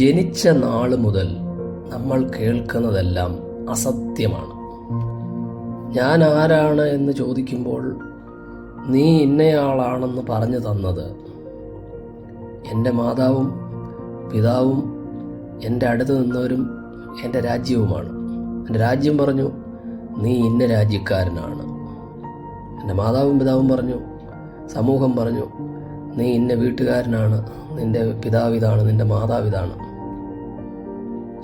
ജനിച്ച നാള് മുതൽ നമ്മൾ കേൾക്കുന്നതെല്ലാം അസത്യമാണ്. ഞാൻ ആരാണ് എന്ന് ചോദിക്കുമ്പോൾ നീ ഇന്നയാളാണെന്ന് പറഞ്ഞു തന്നത് എൻ്റെ മാതാവും പിതാവും എൻ്റെ അടുത്ത് നിന്നവരും എൻ്റെ രാജ്യവുമാണ്. എൻ്റെ രാജ്യം പറഞ്ഞു നീ ഇന്ന രാജ്യക്കാരനാണ്. എൻ്റെ മാതാവും പിതാവും പറഞ്ഞു, സമൂഹം പറഞ്ഞു നീ ഇന്ന വീട്ടുകാരനാണ്, നിൻ്റെ പിതാവിതാണ്, നിൻ്റെ മാതാവിതാണ്.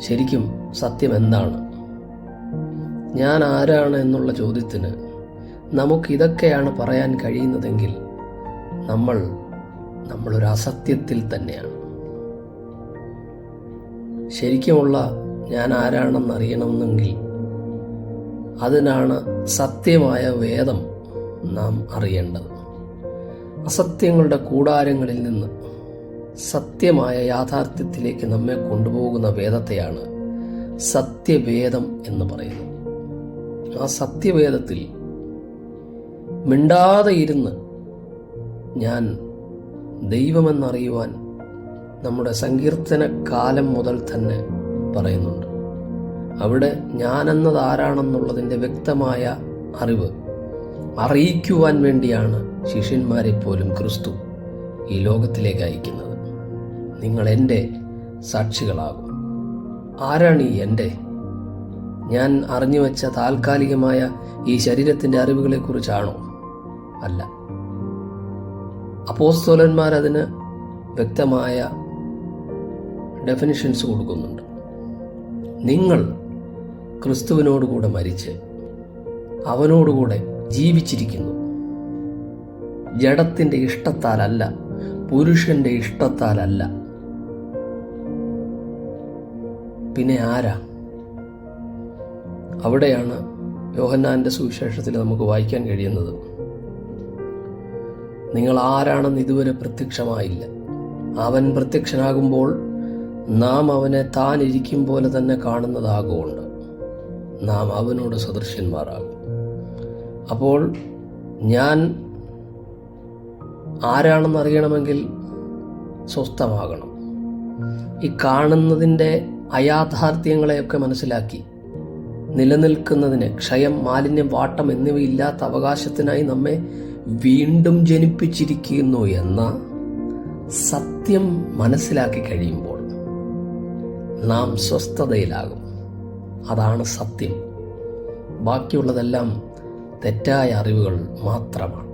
ശരിക്കും സത്യം എന്താണ്? ഞാൻ ആരാണ് എന്നുള്ള ചോദ്യത്തിന് നമുക്കിതൊക്കെയാണ് പറയാൻ കഴിയുന്നതെങ്കിൽ നമ്മളൊരു അസത്യത്തിൽ തന്നെയാണ്. ശരിക്കുമുള്ള ഞാൻ ആരാണെന്നറിയണമെന്നെങ്കിൽ അതിനാണ് സത്യമായ വേദം നാം അറിയേണ്ടത്. അസത്യങ്ങളുടെ കൂടാരങ്ങളിൽ നിന്ന് സത്യമായ യാഥാർത്ഥ്യത്തിലേക്ക് നമ്മെ കൊണ്ടുപോകുന്ന വേദത്തെയാണ് സത്യവേദം എന്ന് പറയുന്നത്. ആ സത്യവേദത്തിൽ മിണ്ടാതെ ഇരുന്ന് ഞാൻ ദൈവമെന്നറിയുവാൻ നമ്മുടെ സങ്കീർത്തന കാലം മുതൽ തന്നെ പറയുന്നുണ്ട്. അവിടെ ഞാനെന്നത് ആരാണെന്നുള്ളതിൻ്റെ വ്യക്തമായ അറിവ് അറിയിക്കുവാൻ വേണ്ടിയാണ് ശിഷ്യന്മാരെ പോലും ക്രിസ്തു ഈ ലോകത്തിലേക്ക് അയക്കുന്നത്. നിങ്ങൾ എൻ്റെ സാക്ഷികളാകും. ആരാണ് ഈ എൻ്റെ? ഞാൻ അറിഞ്ഞു വച്ച താൽക്കാലികമായ ഈ ശരീരത്തിൻ്റെ അറിവുകളെക്കുറിച്ചാണോ? അല്ല. അപ്പോസ്തലന്മാരതിന് വ്യക്തമായ ഡെഫിനിഷൻസ് കൊടുക്കുന്നുണ്ട്. നിങ്ങൾ ക്രിസ്തുവിനോടുകൂടെ മരിച്ച് അവനോടുകൂടെ ജീവിച്ചിരിക്കുന്നു. ജഡത്തിൻ്റെ ഇഷ്ടത്താലല്ല, പുരുഷന്റെ ഇഷ്ടത്താലല്ല. പിന്നെ ആരാ? അവിടെയാണ് യോഹന്നാന്റെ സുവിശേഷത്തിൽ നമുക്ക് വായിക്കാൻ കഴിയുന്നത്, നിങ്ങൾ ആരാണെന്ന് ഇതുവരെ പ്രത്യക്ഷമായില്ല. അവൻ പ്രത്യക്ഷനാകുമ്പോൾ നാം അവനെ താൻ ഇരിക്കും പോലെ തന്നെ കാണുന്നതാകൊണ്ട് നാം അവനോട് സദൃശ്യന്മാരാകും. അപ്പോൾ ഞാൻ ആരാണെന്നറിയണമെങ്കിൽ സ്വസ്ഥമാകണം. ഈ കാണുന്നതിൻ്റെ അയാഥാർത്ഥ്യങ്ങളെയൊക്കെ മനസ്സിലാക്കി നിലനിൽക്കുന്നതിന് ക്ഷയം, മാലിന്യം, വാട്ടം എന്നിവയില്ലാത്ത അവകാശത്തിനായി നമ്മെ വീണ്ടും ജനിപ്പിച്ചിരിക്കുന്നു എന്ന സത്യം മനസ്സിലാക്കി കഴിയുമ്പോൾ നാം സ്വസ്ഥതയിലാകും. അതാണ് സത്യം. ബാക്കിയുള്ളതെല്ലാം തെറ്റായ അറിവുകൾ മാത്രമാണ്.